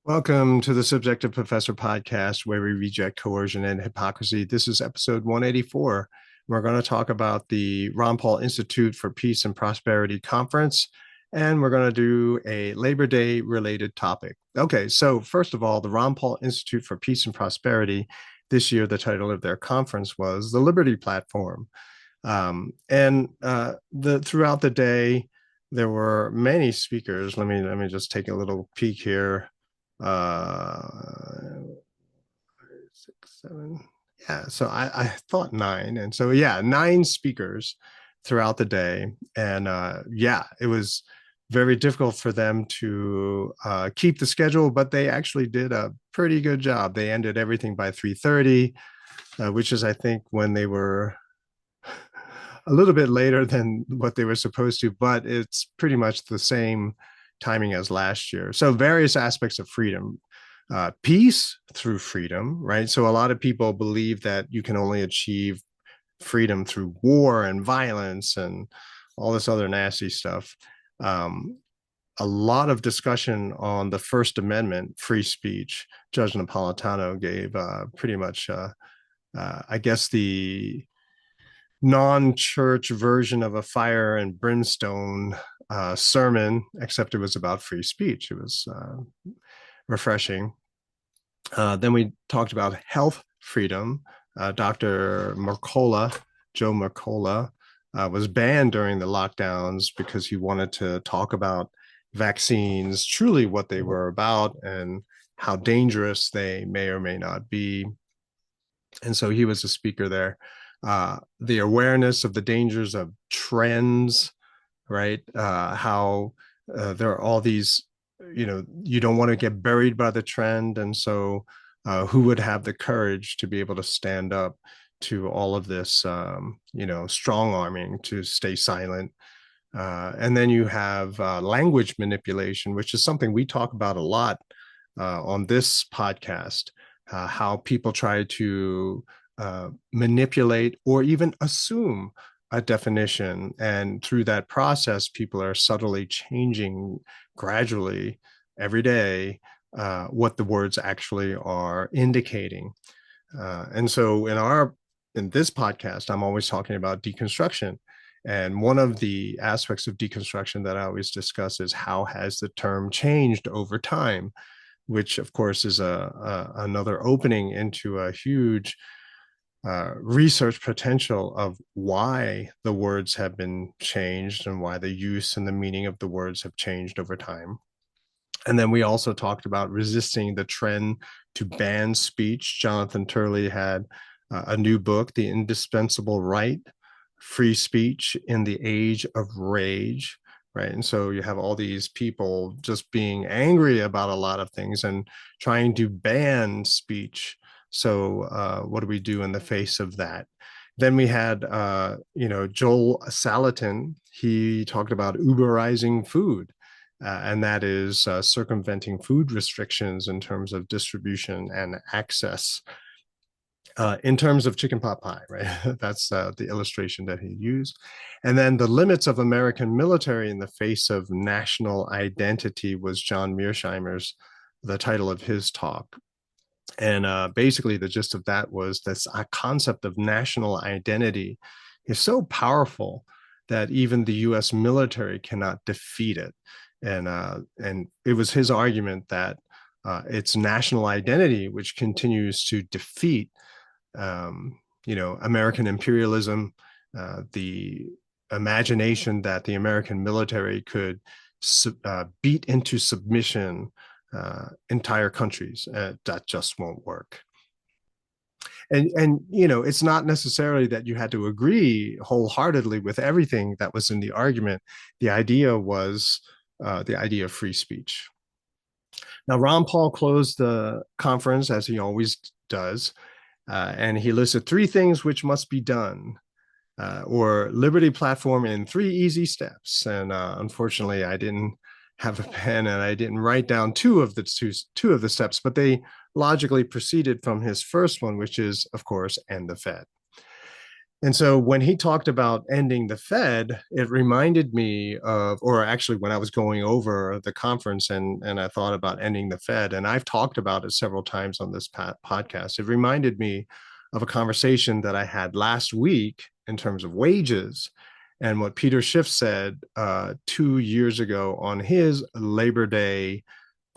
Welcome to the Subjective Professor podcast, where we reject coercion and hypocrisy. This is episode 184. We're going to talk about the Ron Paul Institute for Peace and Prosperity Conference, and we're going to do a Labor Day related topic. Okay, so first of all, the Ron Paul Institute for Peace and Prosperity, this year the title of their conference was The Liberty Platform. Throughout the day, there were many speakers. Let me just take a little peek here. 6, 7. Yeah, so I thought 9. And so, yeah, 9 speakers throughout the day. And it was very difficult for them to keep the schedule, but they actually did a pretty good job. They ended everything by 3:30, which is, I think, when they were a little bit later than what they were supposed to, but it's pretty much the same timing as last year. So various aspects of freedom, peace through freedom, right? So a lot of people believe that you can only achieve freedom through war and violence and all this other nasty stuff. A lot of discussion on the First Amendment, free speech. Judge Napolitano gave pretty much, I guess, the non-church version of a fire and brimstone sermon, except it was about free speech. It was refreshing. Then we talked about health freedom. Dr. Joe Mercola, was banned during the lockdowns because he wanted to talk about vaccines, truly what they were about and how dangerous they may or may not be. And so he was a speaker there. The awareness of the dangers of trends, right? How there are all these, you don't want to get buried by the trend. And so who would have the courage to be able to stand up to all of this, strong arming to stay silent? And then you have language manipulation, which is something we talk about a lot on this podcast, how people try to manipulate or even assume a definition. And through that process, people are subtly changing gradually every day what the words actually are indicating. And so in this podcast, I'm always talking about deconstruction. And one of the aspects of deconstruction that I always discuss is how has the term changed over time, which of course is another opening into a huge research potential of why the words have been changed and why the use and the meaning of the words have changed over time. And then we also talked about resisting the trend to ban speech. Jonathan Turley had a new book, The Indispensable Right, Free Speech in the Age of Rage, right? And so you have all these people just being angry about a lot of things and trying to ban speech. So what do we do in the face of that? Then we had, Joel Salatin. He talked about Uberizing food, and that is circumventing food restrictions in terms of distribution and access. In terms of chicken pot pie, right? That's the illustration that he used. And then the limits of American military in the face of national identity was John Mearsheimer's, the title of his talk. And basically, the gist of that was this concept of national identity is so powerful that even the U.S. military cannot defeat it. And it was his argument that it's national identity which continues to defeat, American imperialism, the imagination that the American military could beat into submission entire countries. That just won't work. And it's not necessarily that you had to agree wholeheartedly with everything that was in the argument. The idea was the idea of free speech. Now, Ron Paul closed the conference, as he always does, and he listed 3 things which must be done, or Liberty Platform in 3 easy steps. And unfortunately, I didn't have a pen and I didn't write down two of the steps, but they logically proceeded from his first one, which is, of course, end the Fed. And so when he talked about ending the Fed, it reminded me of, or actually when I was going over the conference and I thought about ending the Fed, and I've talked about it several times on this podcast, it reminded me of a conversation that I had last week in terms of wages and what Peter Schiff said 2 years ago on his Labor Day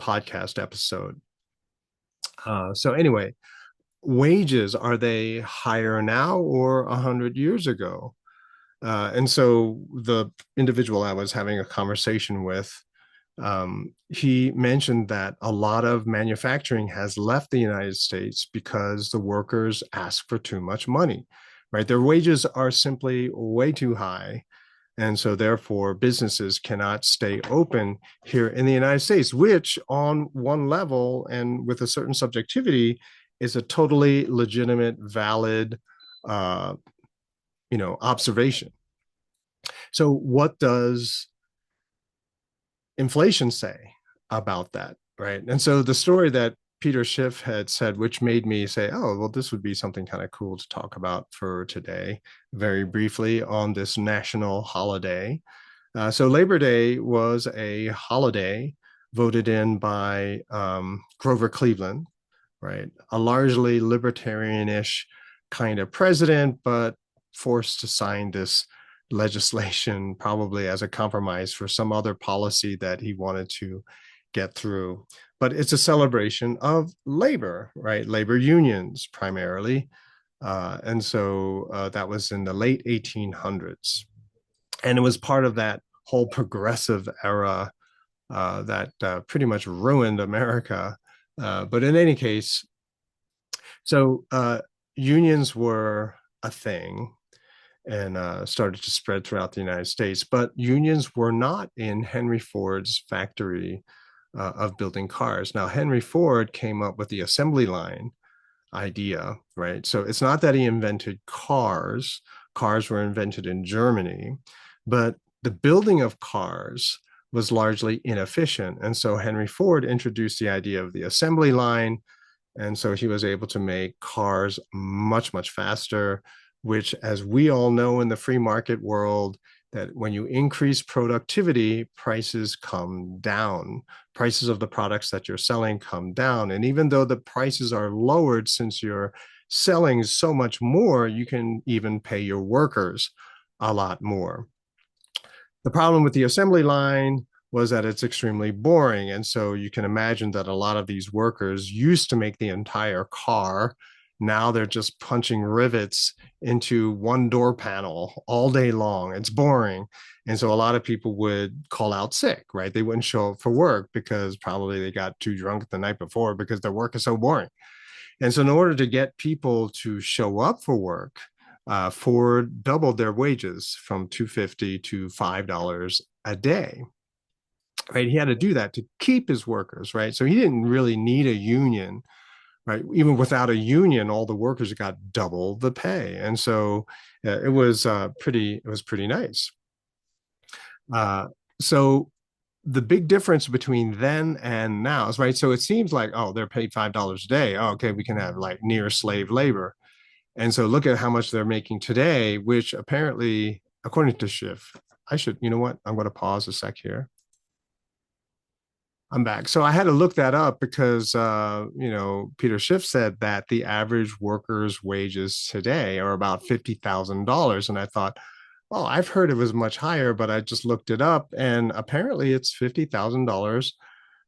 podcast episode. So anyway, wages, are they higher now or 100 years ago? And so the individual I was having a conversation with, he mentioned that a lot of manufacturing has left the United States because the workers ask for too much money, right? Their wages are simply way too high. And so therefore businesses cannot stay open here in the United States, which on one level and with a certain subjectivity is a totally legitimate, valid, uh, observation. So what does inflation say about that, right? And so the story that Peter Schiff had said, which made me say, oh, well, this would be something kind of cool to talk about for today, very briefly on this national holiday. So Labor Day was a holiday voted in by Grover Cleveland, right? A largely libertarian-ish kind of president, but forced to sign this legislation probably as a compromise for some other policy that he wanted to get through. But it's a celebration of labor, right? Labor unions primarily. And so that was in the late 1800s. And it was part of that whole progressive era that pretty much ruined America. But in any case, so unions were a thing and started to spread throughout the United States, but unions were not in Henry Ford's factory of building cars. Now, Henry Ford came up with the assembly line idea, right? So it's not that he invented cars. Cars were invented in Germany, but the building of cars was largely inefficient. And so Henry Ford introduced the idea of the assembly line. And so he was able to make cars much, much faster, which, as we all know in the free market world, that when you increase productivity, prices come down. Prices of the products that you're selling come down. And even though the prices are lowered since you're selling so much more, you can even pay your workers a lot more. The problem with the assembly line was that it's extremely boring. And so you can imagine that a lot of these workers used to make the entire car. Now they're just punching rivets into one door panel all day long. It's boring. And so a lot of people would call out sick, right? They wouldn't show up for work because probably they got too drunk the night before because their work is so boring. And so in order to get people to show up for work, Ford doubled their wages from $2.50 to $5 a day. Right, he had to do that to keep his workers, right? So he didn't really need a union, right? Even without a union, all the workers got double the pay, and so it was pretty nice. Uh, so the big difference between then and now is right. So it seems like, oh, they're paid $5 a day. Oh, okay, we can have like near slave labor. And so look at how much they're making today, which apparently, according to Schiff, I should, you know what? I'm going to pause a sec here. I'm back. So I had to look that up because, Peter Schiff said that the average worker's wages today are about $50,000. And I thought, well, I've heard it was much higher, but I just looked it up and apparently it's $50,000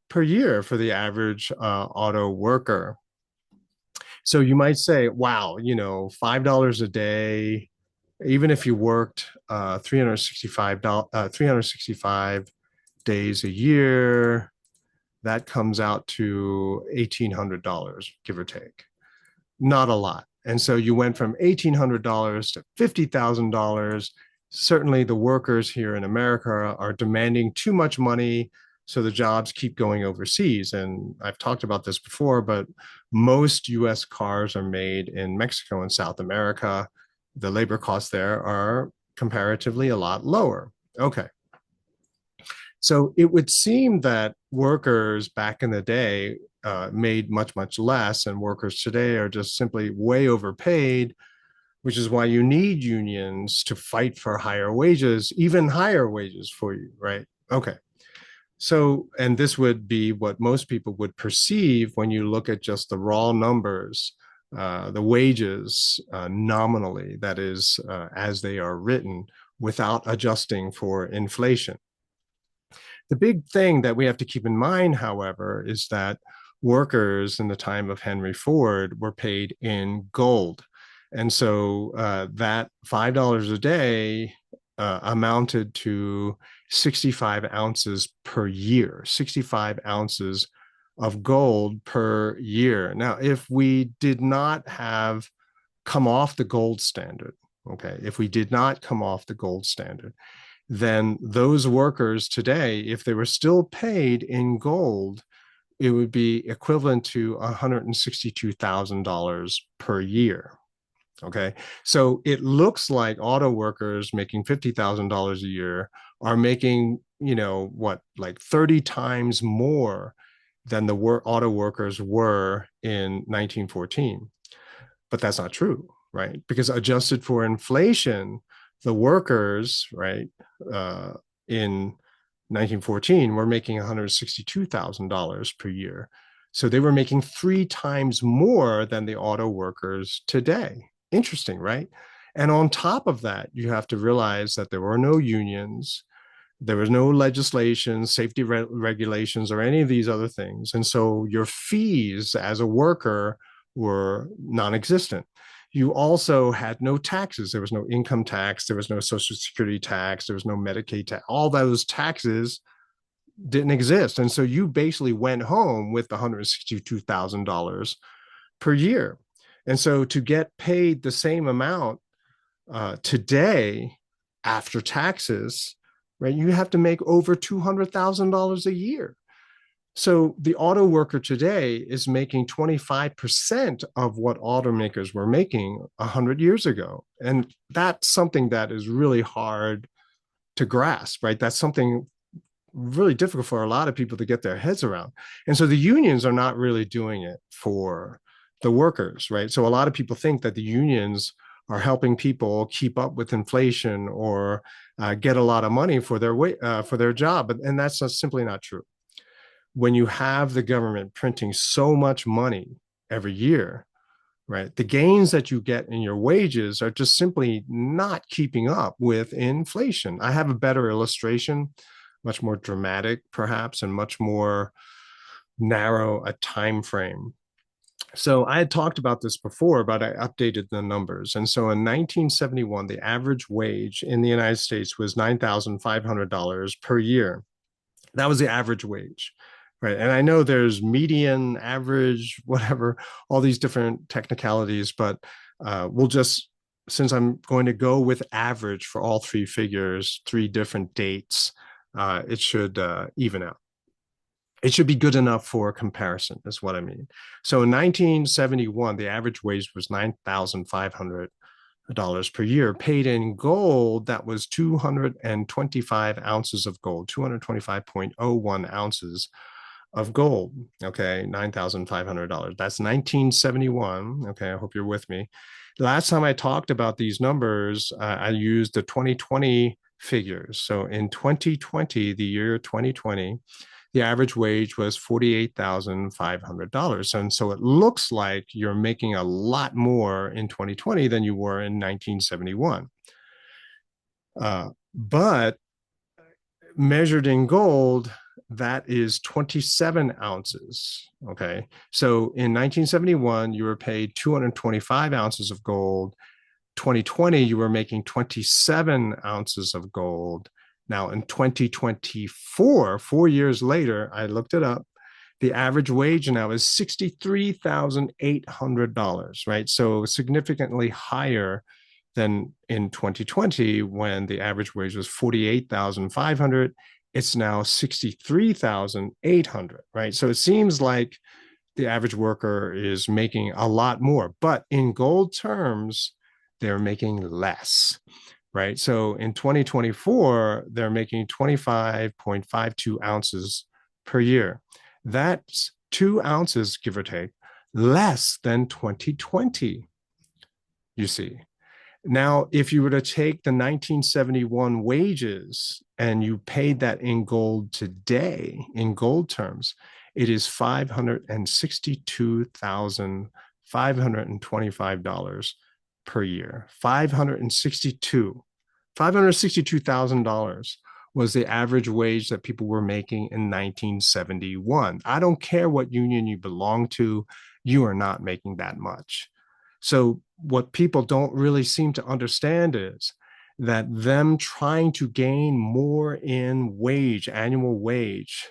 per year for the average auto worker. So you might say, wow, $5 a day, even if you worked 365 days a year, that comes out to $1,800, give or take. Not a lot. And so you went from $1,800 to $50,000. Certainly the workers here in America are demanding too much money. So the jobs keep going overseas. And I've talked about this before, but most US cars are made in Mexico and South America. The labor costs there are comparatively a lot lower. Okay. So it would seem that workers back in the day made much, much less, and workers today are just simply way overpaid, which is why you need unions to fight for higher wages, even higher wages for you, right? Okay. So, and this would be what most people would perceive when you look at just the raw numbers, the wages nominally, that is, as they are written, without adjusting for inflation. The big thing that we have to keep in mind, however, is that workers in the time of Henry Ford were paid in gold. And so that $5 a day amounted to 65 ounces per year, 65 ounces of gold per year. Now, if we did not have come off the gold standard, okay, if we did not come off the gold standard, then those workers today, if they were still paid in gold, it would be equivalent to $162,000 per year. Okay. So it looks like auto workers making $50,000 a year are making, what, like 30 times more than the auto workers were in 1914. But that's not true, right? Because adjusted for inflation, the workers, right, in 1914 were making $162,000 per year. So they were making 3 times more than the auto workers today. Interesting, right? And on top of that, you have to realize that there were no unions, there was no legislation, safety regulations, or any of these other things. And so your fees as a worker were non existent. You also had no taxes. There was no income tax. There was no Social Security tax. There was no Medicaid tax. All those taxes didn't exist. And so you basically went home with $162,000 per year. And so to get paid the same amount today after taxes, right, you have to make over $200,000 a year. So the auto worker today is making 25% of what automakers were making 100 years ago. And that's something that is really hard to grasp, right? That's something really difficult for a lot of people to get their heads around. And so the unions are not really doing it for the workers, right? So a lot of people think that the unions are helping people keep up with inflation or get a lot of money for their job, and that's simply not true. When you have the government printing so much money every year, right, the gains that you get in your wages are just simply not keeping up with inflation. I have a better illustration, much more dramatic, perhaps, and much more narrow a time frame. So I had talked about this before, but I updated the numbers. And so in 1971, the average wage in the United States was $9,500 per year. That was the average wage, right? And I know there's median, average, whatever, all these different technicalities, but we'll just, since I'm going to go with average for all three figures, three different dates, it should even out. It should be good enough for comparison, is what I mean. So in 1971, the average wage was $9,500 per year. Paid in gold, that was 225 ounces of gold, 225.01 ounces of gold. Okay, $9,500. That's 1971. Okay, I hope you're with me. Last time I talked about these numbers, I used the 2020 figures. So in 2020, the year 2020, the average wage was $48,500. And so it looks like you're making a lot more in 2020 than you were in 1971. But measured in gold, that is 27 ounces. Okay. So in 1971, you were paid 225 ounces of gold. 2020, you were making 27 ounces of gold. Now, in 2024, 4 years later, I looked it up. The average wage now is $63,800, right? So significantly higher than in 2020 when the average wage was 48,500. It's now 63,800, right? So it seems like the average worker is making a lot more, but in gold terms, they're making less, right? So in 2024, they're making 25.52 ounces per year. That's 2 ounces, give or take, less than 2020, you see. Now, if you were to take the 1971 wages and you paid that in gold today, in gold terms, it is $562,525 per year. $562,000 was the average wage that people were making in 1971. I don't care what union you belong to, you are not making that much. So, what people don't really seem to understand is that them trying to gain more in wage, annual wage,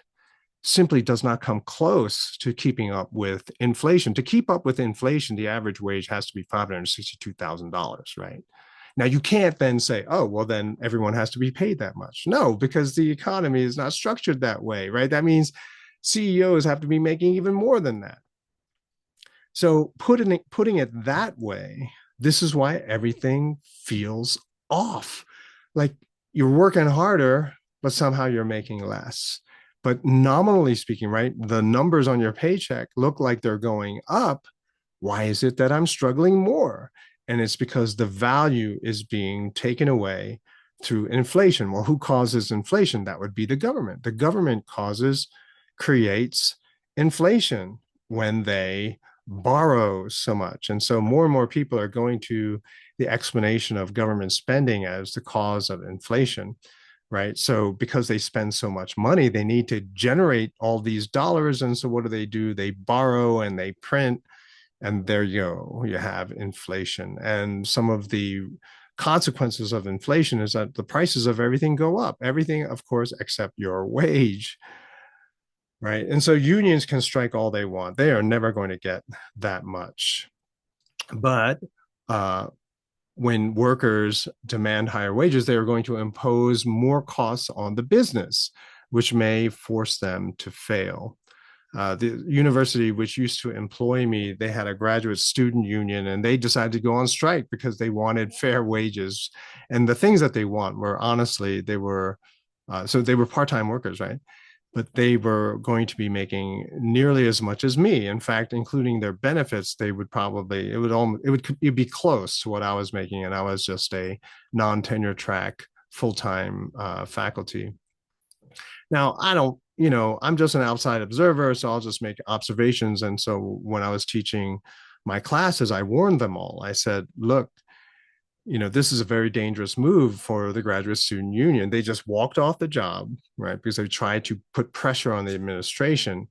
simply does not come close to keeping up with inflation. To keep up with inflation, the average wage has to be $562,000, right? Now, you can't then say, oh, well, then everyone has to be paid that much. No, because the economy is not structured that way, right? That means CEOs have to be making even more than that. So putting it that way, this is why everything feels off. Like you're working harder, but somehow you're making less. But nominally speaking, right, the numbers on your paycheck look like they're going up. Why is it that I'm struggling more? And it's because the value is being taken away through inflation. Well, who causes inflation? That would be the government. The government creates inflation when they borrow so much. And so more and more people are going to the explanation of government spending as the cause of inflation, right? So because they spend so much money, they need to generate all these dollars. And so what do? They borrow and they print, and there you go, you have inflation. And some of the consequences of inflation is that the prices of everything go up. Everything, of course, except your wage, right? And so unions can strike all they want. They are never going to get that much. But uh, when workers demand higher wages, they are going to impose more costs on the business, which may force them to fail. The university which used to employ me, they had a graduate student union, and they decided to go on strike because they wanted fair wages. And the things that they want were honestly, so they were part-time workers, right? But they were going to be making nearly as much as me. In fact, including their benefits, they would probably it'd be close to what I was making, and I was just a non-tenure track full-time faculty. Now, I don't, I'm just an outside observer, so I'll just make observations. And so when I was teaching my classes, I warned them all. I said, look, this is a very dangerous move for the graduate student union. They just walked off the job, right? Because they tried to put pressure on the administration.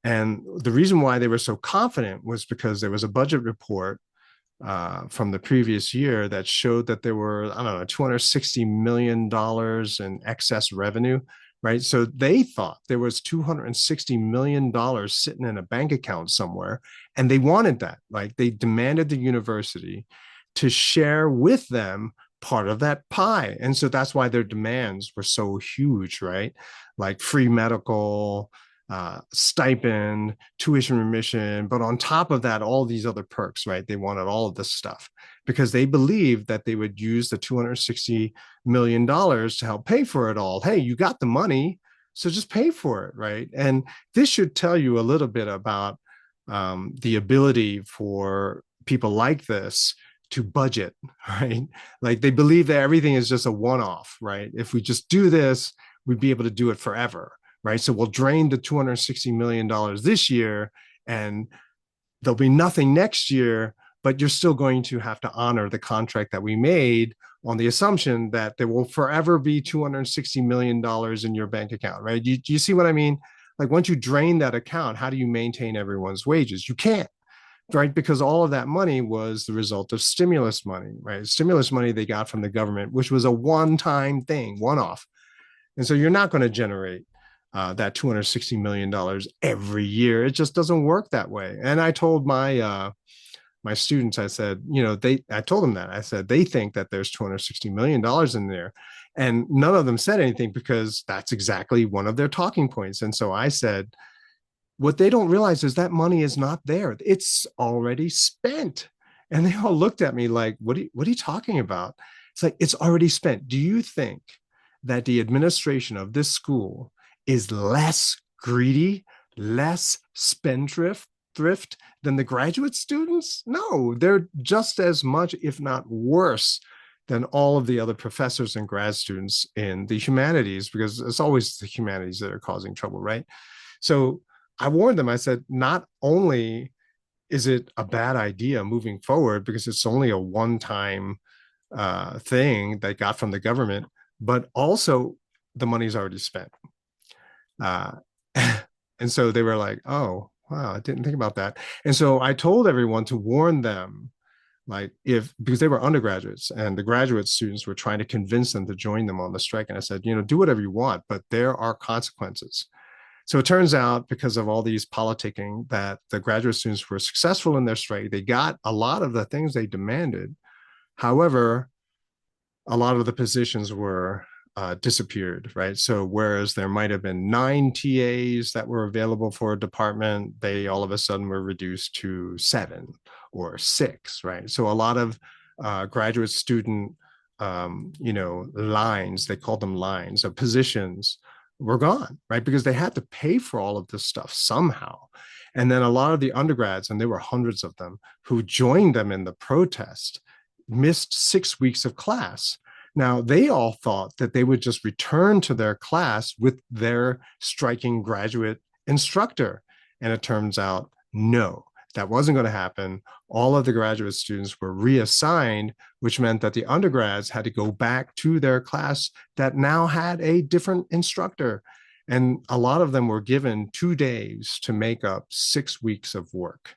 And the reason why they were so confident was because there was a budget report from the previous year that showed that there were, I don't know, $260 million in excess revenue, right? So they thought there was $260 million sitting in a bank account somewhere, and they wanted that. Like they demanded the university to share with them part of that pie. And so that's why their demands were so huge, right? Like free medical, stipend, tuition remission, but on top of that, all these other perks, right? They wanted all of this stuff because they believed that they would use the $260 million to help pay for it all. Hey, you got the money, so just pay for it, right? And this should tell you a little bit about the ability for people like this to budget, right? Like they believe that everything is just a one-off, right? If we just do this, we'd be able to do it forever, right? So we'll drain the $260 million this year and there'll be nothing next year, but you're still going to have to honor the contract that we made on the assumption that there will forever be $260 million in your bank account, right? Do you see what I mean? Like once you drain that account, how do you maintain everyone's wages? You can't, right? Because all of that money was the result of stimulus money, right? Stimulus money they got from the government, which was a one-time thing, one-off. And so you're not going to generate that $260 million every year. It just doesn't work that way. And I told my students, I said, I told them that. I said, they think that there's $260 million in there. And none of them said anything because that's exactly one of their talking points. And so I said, what they don't realize is that money is not there. It's already spent. And they all looked at me like, what are you talking about? It's like, it's already spent. Do you think that the administration of this school is less greedy, less spendthrift thrift than the graduate students? No, they're just as much, if not worse, than all of the other professors and grad students in the humanities, because it's always the humanities that are causing trouble, right? So I warned them. I said, not only is it a bad idea moving forward because it's only a one-time thing that got from the government, but also the money's already spent. Uh, and so they were like, oh, wow, I didn't think about that. And so I told everyone to warn them, like, if, because they were undergraduates and the graduate students were trying to convince them to join them on the strike. And I said, do whatever you want, but there are consequences. So it turns out, because of all these politicking, that the graduate students were successful in their strike. They got a lot of the things they demanded. However, a lot of the positions were disappeared, right? So whereas there might have been 9 TAs that were available for a department, they all of a sudden were reduced to 7 or 6, right? So a lot of graduate student, lines, they called them lines of positions, were gone, right? Because they had to pay for all of this stuff somehow. And then a lot of the undergrads, and there were hundreds of them, who joined them in the protest, missed 6 weeks of class. Now, they all thought that they would just return to their class with their striking graduate instructor. And it turns out, no, that wasn't going to happen. All of the graduate students were reassigned, which meant that the undergrads had to go back to their class that now had a different instructor. And a lot of them were given 2 days to make up 6 weeks of work.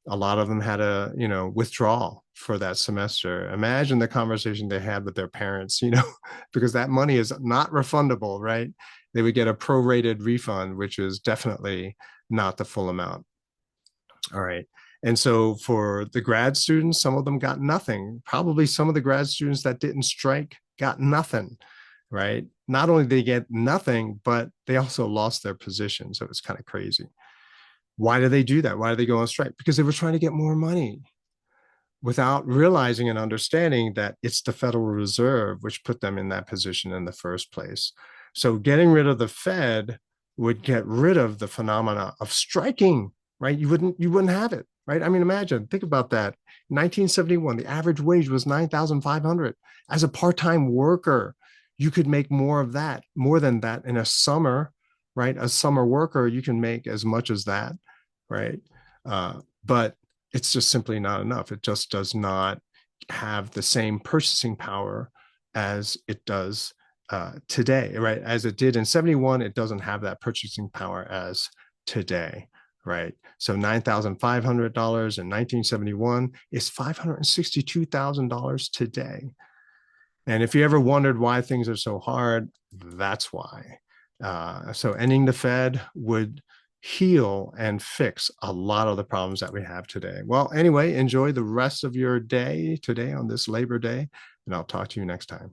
A lot of them had a withdrawal for that semester. Imagine the conversation they had with their parents, because that money is not refundable, right? They would get a prorated refund, which is definitely not the full amount. All right. And so for the grad students, some of them got nothing. Probably some of the grad students that didn't strike got nothing, right? Not only did they get nothing, but they also lost their position. So it's kind of crazy. Why do they do that? Why do they go on strike? Because they were trying to get more money without realizing and understanding that it's the Federal Reserve which put them in that position in the first place. So getting rid of the Fed would get rid of the phenomena of striking, right? You wouldn't have it, right? I mean, think about that. 1971, the average wage was 9,500. As a part-time worker, you could make more than that in a summer, right? A summer worker, you can make as much as that, right? But it's just simply not enough. It just does not have the same purchasing power as it does today, right? As it did in 71, it doesn't have that purchasing power as today, right? So $9,500 in 1971 is $562,000 today. And if you ever wondered why things are so hard, that's why. So ending the Fed would heal and fix a lot of the problems that we have today. Well, anyway, enjoy the rest of your day today on this Labor Day, and I'll talk to you next time.